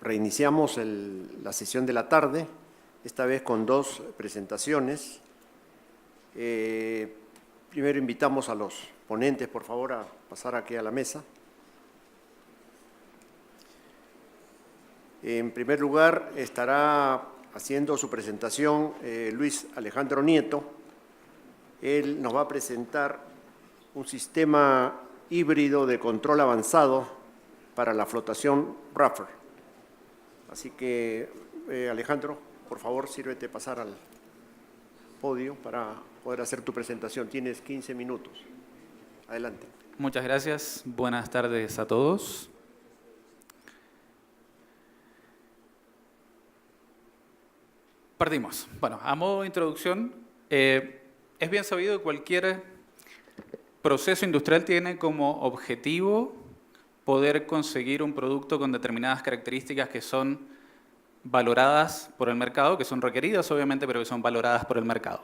Reiniciamos la sesión de la tarde, esta vez con dos presentaciones. Primero invitamos a los ponentes, por favor, a pasar aquí a la mesa. En primer lugar, estará haciendo su presentación Luis Alejandro Nieto. Él nos va a presentar un sistema híbrido de control avanzado para la flotación Raffer. Así que, Alejandro, por favor, sírvete pasar al podio para poder hacer tu presentación. Tienes 15 minutos. Adelante. Muchas gracias. Buenas tardes a todos. Partimos. Bueno, a modo de introducción, es bien sabido que cualquier proceso industrial tiene como objetivo poder conseguir un producto con determinadas características que son valoradas por el mercado, que son requeridas obviamente, pero que son valoradas por el mercado.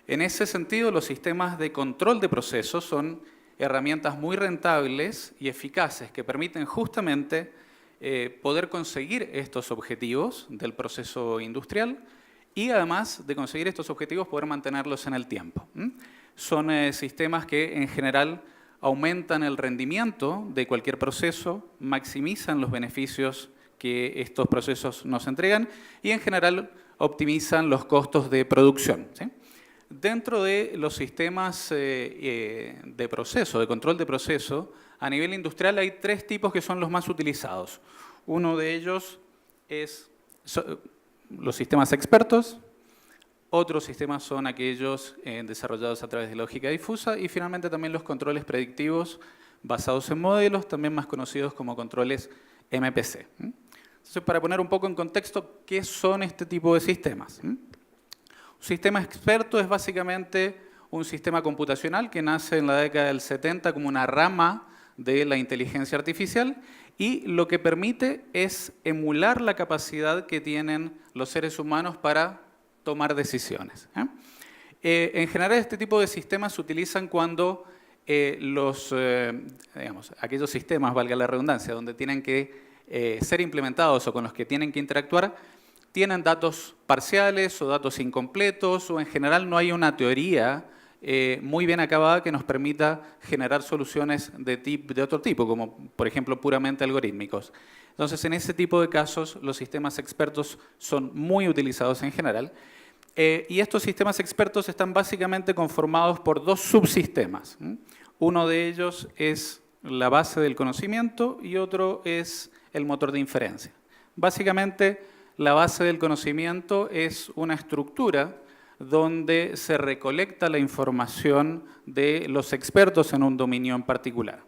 En ese sentido, los sistemas de control de procesos son herramientas muy rentables y eficaces que permiten justamente poder conseguir estos objetivos del proceso industrial y además de conseguir estos objetivos poder mantenerlos en el tiempo. Son sistemas que en general aumentan el rendimiento de cualquier proceso, maximizan los beneficios que estos procesos nos entregan y en general optimizan los costos de producción, ¿sí? Dentro de los sistemas de proceso, de control de proceso, a nivel industrial hay tres tipos que son los más utilizados. Uno de ellos es los sistemas expertos, otros sistemas son aquellos desarrollados a través de lógica difusa y finalmente también los controles predictivos basados en modelos, también más conocidos como controles MPC. Entonces, para poner un poco en contexto, ¿qué son este tipo de sistemas? Un sistema experto es básicamente un sistema computacional que nace en la década del 70 como una rama de la inteligencia artificial y lo que permite es emular la capacidad que tienen los seres humanos para tomar decisiones. En general, este tipo de sistemas se utilizan cuando aquellos sistemas, valga la redundancia, donde tienen que ser implementados o con los que tienen que interactuar, tienen datos parciales o datos incompletos o en general no hay una teoría muy bien acabada que nos permita generar soluciones de otro tipo, como por ejemplo puramente algorítmicos. Entonces, en ese tipo de casos, los sistemas expertos son muy utilizados en general. Y estos sistemas expertos están básicamente conformados por dos subsistemas. Uno de ellos es la base del conocimiento y otro es el motor de inferencia. Básicamente, la base del conocimiento es una estructura donde se recolecta la información de los expertos en un dominio en particular.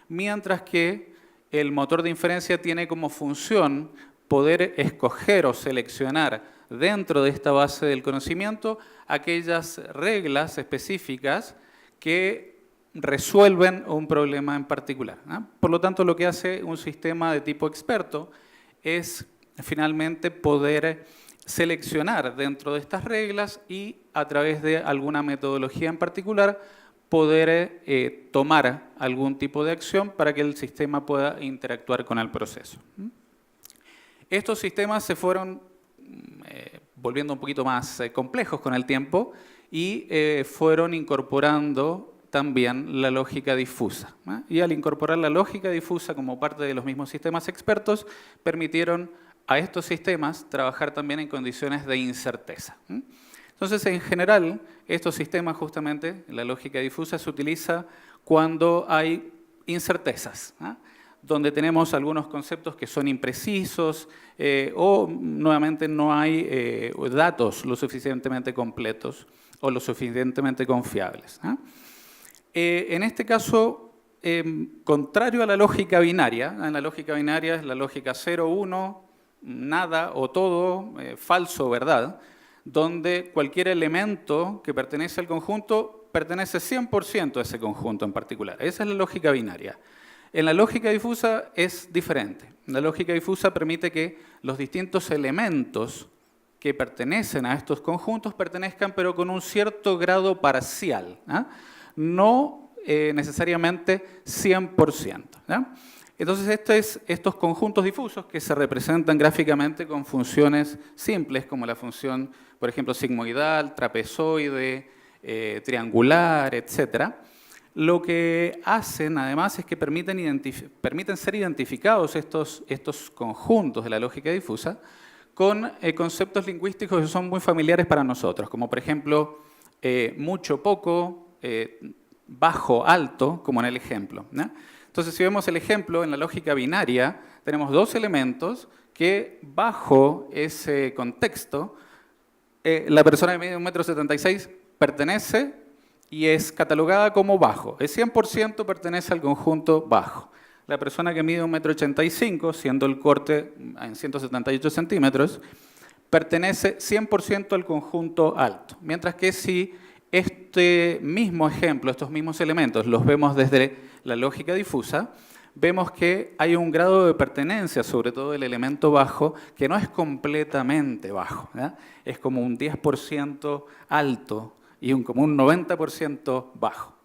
Mientras que el motor de inferencia tiene como función poder escoger o seleccionar dentro de esta base del conocimiento aquellas reglas específicas que resuelven un problema en particular. Por lo tanto, lo que hace un sistema de tipo experto es finalmente poder seleccionar dentro de estas reglas y a través de alguna metodología en particular poder tomar algún tipo de acción para que el sistema pueda interactuar con el proceso. Estos sistemas se fueron volviendo un poquito más complejos con el tiempo y fueron incorporando también la lógica difusa. Y al incorporar la lógica difusa como parte de los mismos sistemas expertos, permitieron a estos sistemas trabajar también en condiciones de incerteza. Entonces, en general, estos sistemas, justamente, la lógica difusa se utiliza cuando hay incertezas, donde tenemos algunos conceptos que son imprecisos o, nuevamente, no hay datos lo suficientemente completos o lo suficientemente confiables. En este caso, contrario a la lógica binaria, en la lógica binaria es la lógica 0, 1, nada o todo, falso o verdad, donde cualquier elemento que pertenece al conjunto pertenece 100% a ese conjunto en particular. Esa es la lógica binaria. En la lógica difusa es diferente. La lógica difusa permite que los distintos elementos que pertenecen a estos conjuntos pertenezcan, pero con un cierto grado parcial, no necesariamente 100%. Entonces, estos conjuntos difusos que se representan gráficamente con funciones simples, como la función, por ejemplo, sigmoidal, trapezoide, triangular, etc. Lo que hacen, además, es que permiten ser identificados estos conjuntos de la lógica difusa con conceptos lingüísticos que son muy familiares para nosotros, como por ejemplo, mucho, poco, bajo, alto, como en el ejemplo, ¿no? Entonces, si vemos el ejemplo, en la lógica binaria, tenemos dos elementos que bajo ese contexto, la persona que mide 1,76 m pertenece y es catalogada como bajo. El 100% pertenece al conjunto bajo. La persona que mide 1,85 m, siendo el corte en 178 centímetros, pertenece 100% al conjunto alto. Mientras que si este mismo ejemplo, estos mismos elementos, los vemos desde la lógica difusa, vemos que hay un grado de pertenencia, sobre todo del elemento bajo, que no es completamente bajo, ¿verdad? Es como un 10% alto y como un 90% bajo.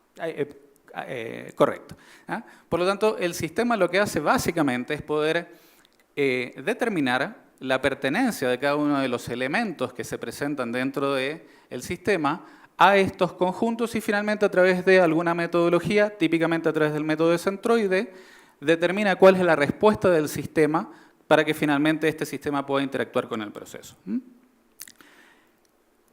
Correcto, ¿ah? Por lo tanto, el sistema lo que hace básicamente es poder determinar la pertenencia de cada uno de los elementos que se presentan dentro del sistema a estos conjuntos y finalmente a través de alguna metodología, típicamente a través del método de centroide, determina cuál es la respuesta del sistema para que finalmente este sistema pueda interactuar con el proceso.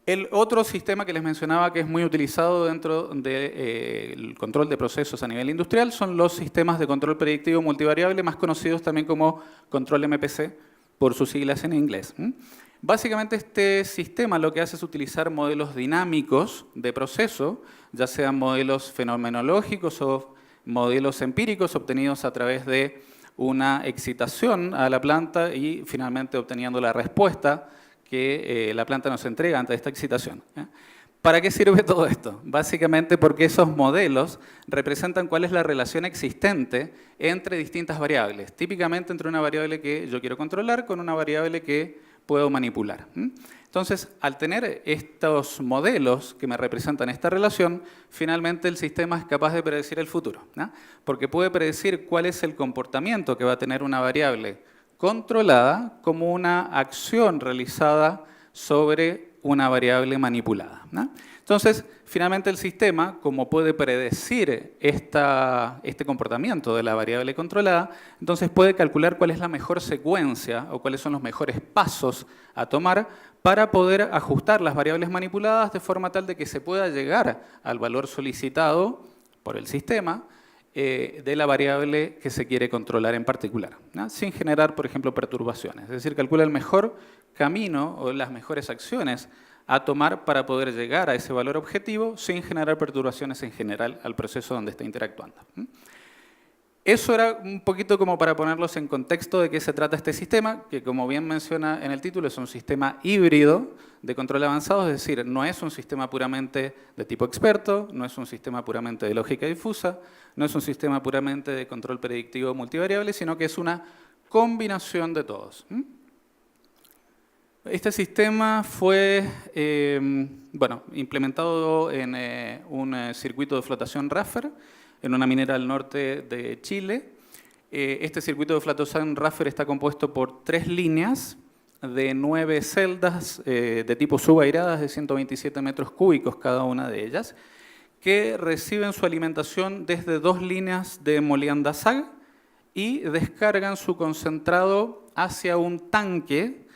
El otro sistema que les mencionaba que es muy utilizado dentro del control de procesos a nivel industrial son los sistemas de control predictivo multivariable, más conocidos también como control MPC, por sus siglas en inglés. Básicamente este sistema lo que hace es utilizar modelos dinámicos de proceso, ya sean modelos fenomenológicos o modelos empíricos obtenidos a través de una excitación a la planta y finalmente obteniendo la respuesta que la planta nos entrega ante esta excitación. ¿Para qué sirve todo esto? Básicamente porque esos modelos representan cuál es la relación existente entre distintas variables, típicamente entre una variable que yo quiero controlar con una variable que puedo manipular. Entonces, al tener estos modelos que me representan esta relación, finalmente el sistema es capaz de predecir el futuro, ¿no? Porque puede predecir cuál es el comportamiento que va a tener una variable controlada como una acción realizada sobre una variable manipulada, ¿no? Entonces, finalmente el sistema, como puede predecir este comportamiento de la variable controlada, entonces puede calcular cuál es la mejor secuencia o cuáles son los mejores pasos a tomar para poder ajustar las variables manipuladas de forma tal de que se pueda llegar al valor solicitado por el sistema de la variable que se quiere controlar en particular, ¿no? Sin generar, por ejemplo, perturbaciones. Es decir, calcula el mejor camino o las mejores acciones a tomar para poder llegar a ese valor objetivo sin generar perturbaciones en general al proceso donde está interactuando. Eso era un poquito como para ponerlos en contexto de qué se trata este sistema, que como bien menciona en el título es un sistema híbrido de control avanzado, es decir, no es un sistema puramente de tipo experto, no es un sistema puramente de lógica difusa, no es un sistema puramente de control predictivo multivariable, sino que es una combinación de todos. Este sistema fue implementado en un circuito de flotación Raffer en una minera al norte de Chile. Este circuito de flotación Raffer está compuesto por 3 líneas de 9 celdas de tipo subairadas de 127 metros cúbicos cada una de ellas, que reciben su alimentación desde 2 líneas de Moliandazag y descargan su concentrado hacia un tanque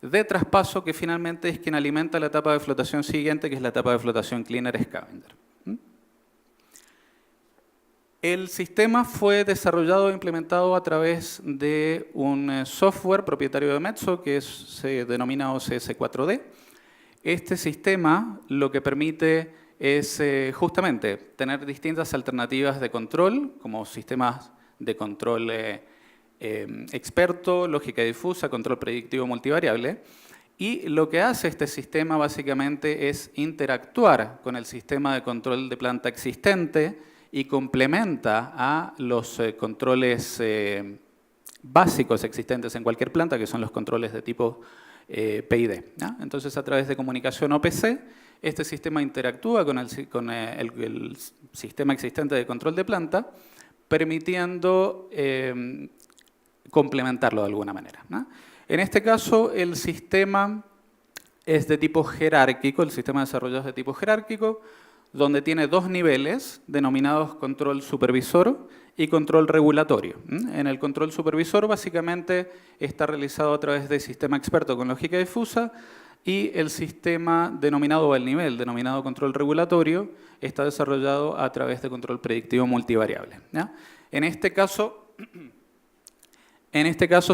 de traspaso que finalmente es quien alimenta la etapa de flotación siguiente, que es la etapa de flotación Cleaner Scavenger. El sistema fue desarrollado e implementado a través de un software propietario de Metso que se denomina OCS4D. Este sistema lo que permite es justamente tener distintas alternativas de control, como sistemas de control experto, lógica difusa, control predictivo multivariable. Y lo que hace este sistema básicamente es interactuar con el sistema de control de planta existente y complementa a los controles básicos existentes en cualquier planta, que son los controles de tipo PID, ¿no? Entonces, a través de comunicación OPC, este sistema interactúa con el sistema existente de control de planta, permitiendo complementarlo de alguna manera, ¿no? En este caso, el sistema es de tipo jerárquico, el sistema desarrollado es de tipo jerárquico, donde tiene dos niveles denominados control supervisor y control regulatorio. En el control supervisor básicamente está realizado a través del sistema experto con lógica difusa y el sistema denominado, o el nivel denominado control regulatorio, está desarrollado a través de control predictivo multivariable, ¿ya? En este caso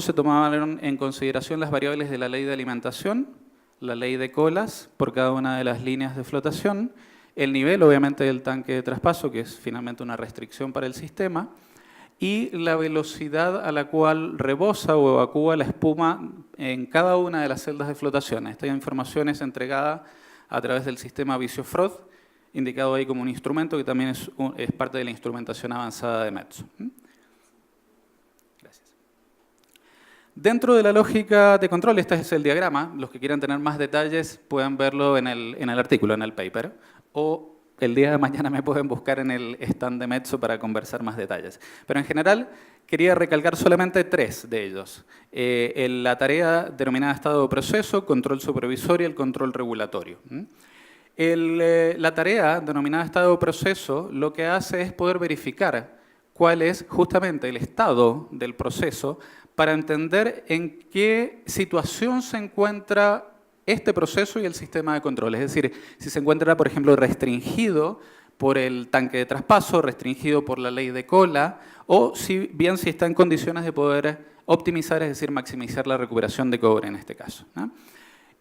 se tomaron en consideración las variables de la ley de alimentación, la ley de colas por cada una de las líneas de flotación, el nivel obviamente del tanque de traspaso, que es finalmente una restricción para el sistema, y la velocidad a la cual rebosa o evacúa la espuma en cada una de las celdas de flotación. Esta información es entregada a través del sistema Visiofrod, indicado ahí como un instrumento que también es parte de la instrumentación avanzada de Metso. Gracias. Dentro de la lógica de control, este es el diagrama. Los que quieran tener más detalles pueden verlo en el artículo, en el paper, o el día de mañana me pueden buscar en el stand de Metso para conversar más detalles. Pero en general quería recalcar solamente tres de ellos. La tarea denominada estado de proceso, control supervisor y el control regulatorio. La tarea denominada estado de proceso lo que hace es poder verificar cuál es justamente el estado del proceso para entender en qué situación se encuentra este proceso y el sistema de control. Es decir, si se encuentra, por ejemplo, restringido por el tanque de traspaso, restringido por la ley de cola, o si está en condiciones de poder optimizar, es decir, maximizar la recuperación de cobre en este caso, ¿no?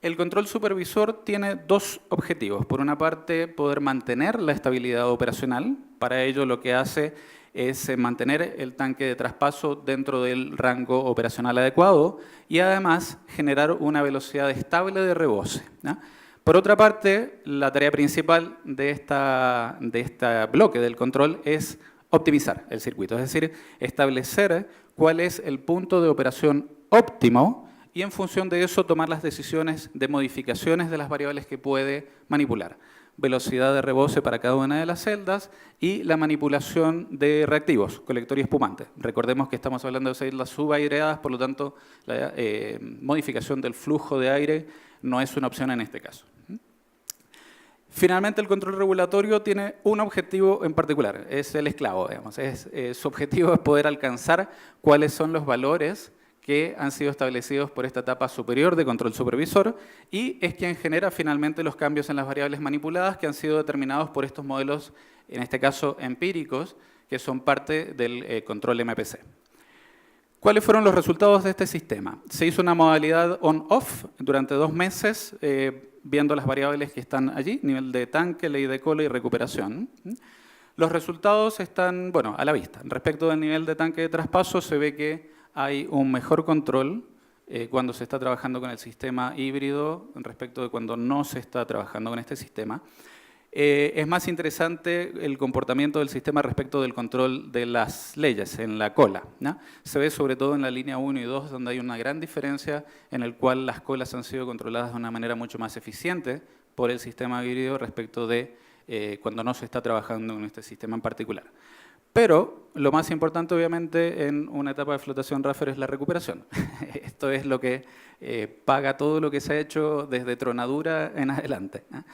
El control supervisor tiene dos objetivos. Por una parte, poder mantener la estabilidad operacional. Para ello, lo que hace es mantener el tanque de traspaso dentro del rango operacional adecuado y además generar una velocidad estable de rebose, ¿no? Por otra parte, la tarea principal de este bloque del control es optimizar el circuito, es decir, establecer cuál es el punto de operación óptimo y en función de eso tomar las decisiones de modificaciones de las variables que puede manipular. Velocidad de rebose para cada una de las celdas y la manipulación de reactivos, colector y espumante. Recordemos que estamos hablando de celdas subaireadas, por lo tanto la modificación del flujo de aire no es una opción en este caso. Finalmente, el control regulatorio tiene un objetivo en particular, es el esclavo, digamos. Su objetivo es poder alcanzar cuáles son los valores que han sido establecidos por esta etapa superior de control supervisor y es quien genera finalmente los cambios en las variables manipuladas que han sido determinados por estos modelos, en este caso empíricos, que son parte del control MPC. ¿Cuáles fueron los resultados de este sistema? Se hizo una modalidad on-off durante 2 meses, viendo las variables que están allí, nivel de tanque, ley de cola y recuperación. Los resultados están, bueno, a la vista. Respecto del nivel de tanque de traspaso, se ve que hay un mejor control cuando se está trabajando con el sistema híbrido respecto de cuando no se está trabajando con este sistema. Es más interesante el comportamiento del sistema respecto del control de las leyes en la cola, ¿no? Se ve sobre todo en la línea 1 y 2, donde hay una gran diferencia en el cual las colas han sido controladas de una manera mucho más eficiente por el sistema híbrido respecto de cuando no se está trabajando en este sistema en particular. Pero lo más importante, obviamente, en una etapa de flotación Raffer es la recuperación. Esto es lo que paga todo lo que se ha hecho desde tronadura en adelante, ¿no?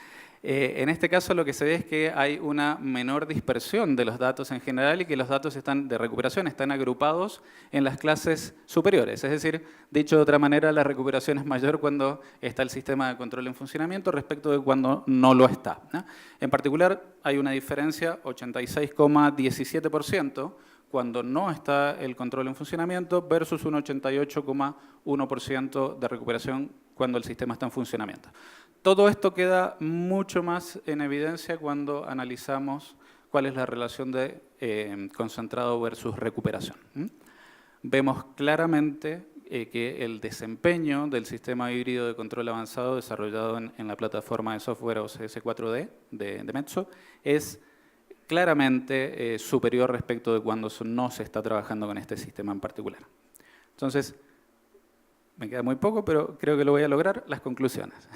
En este caso lo que se ve es que hay una menor dispersión de los datos en general y que los datos de recuperación están agrupados en las clases superiores. Es decir, dicho de otra manera, la recuperación es mayor cuando está el sistema de control en funcionamiento respecto de cuando no lo está, ¿no? En particular, hay una diferencia, 86,17%, cuando no está el control en funcionamiento versus un 88,1% de recuperación cuando el sistema está en funcionamiento. Todo esto queda mucho más en evidencia cuando analizamos cuál es la relación de concentrado versus recuperación. Vemos claramente que el desempeño del sistema híbrido de control avanzado desarrollado en la plataforma de software OCS 4D de Metso es claramente superior respecto de cuando no se está trabajando con este sistema en particular. Entonces, me queda muy poco, pero creo que lo voy a lograr. Las conclusiones.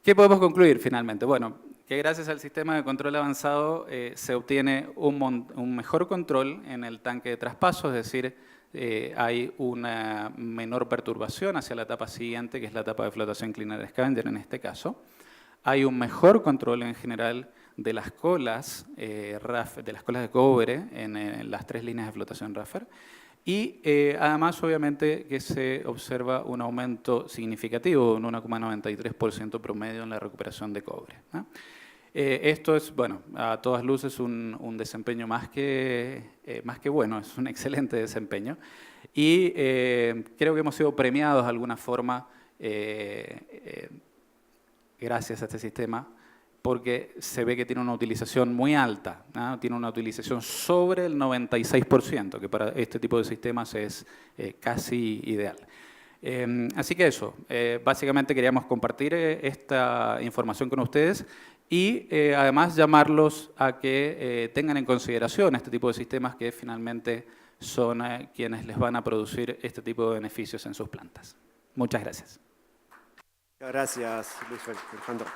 ¿Qué podemos concluir finalmente? Bueno, que gracias al sistema de control avanzado se obtiene un mejor control en el tanque de traspaso, es decir, hay una menor perturbación hacia la etapa siguiente, que es la etapa de flotación Cleaner Scavenger en este caso. Hay un mejor control en general de las colas, de las colas de cobre en las 3 líneas de flotación Raffer. Y además, obviamente, que se observa un aumento significativo, un 1,93% promedio en la recuperación de cobre, ¿no? Esto es, bueno, a todas luces un desempeño más que bueno, es un excelente desempeño. Y creo que hemos sido premiados de alguna forma gracias a este sistema, porque se ve que tiene una utilización muy alta, ¿no? Tiene una utilización sobre el 96%, que para este tipo de sistemas es casi ideal. Así que eso, básicamente queríamos compartir esta información con ustedes y además llamarlos a que tengan en consideración este tipo de sistemas que finalmente son quienes les van a producir este tipo de beneficios en sus plantas. Muchas gracias. Gracias, Luis Alejandro.